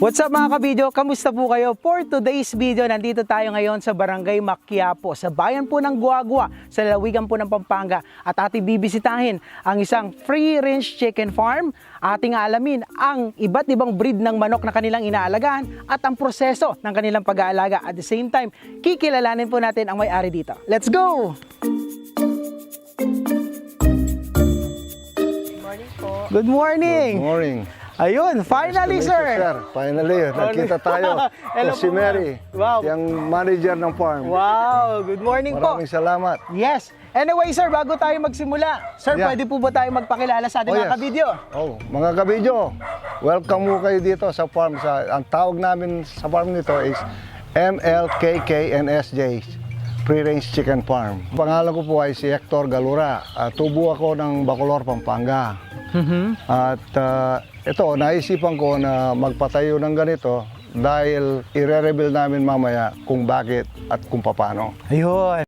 What's up mga kabidyo? Kamusta po kayo? For today's video, nandito tayo ngayon sa Barangay Maquiapo, sa bayan po ng Guagua, sa lalawigan po ng Pampanga. At ating bibisitahin ang isang free-range chicken farm. Ating alamin ang iba't ibang breed ng manok na kanilang inaalagaan at ang proseso ng kanilang pag-aalaga. At the same time, kikilalanin po natin ang may-ari dito. Let's go! Good morning po. Good morning! Good morning. Ayun, finally Nice to meet you, sir! Finally, nagkita tayo. Hello Si po, Mary, Wow. yung manager ng farm. Wow, good morning po! Maraming salamat. Yes. Anyway, sir, bago tayo magsimula, sir, Yeah. pwede po ba tayo magpakilala sa ating Oh, mga yes. kabidyo? Oh, mga kabidyo, welcome mo kayo dito sa farm. Ang tawag namin sa farm nito is MLKKNSJ, Free Range Chicken Farm. Pangalan ko po ay si Hector Galura. Tubo ako ng Bacolor, Pampanga. At ito, naisipan ko na magpatayo ng ganito dahil i-reveal namin mamaya kung bakit at kung paano. Ayun.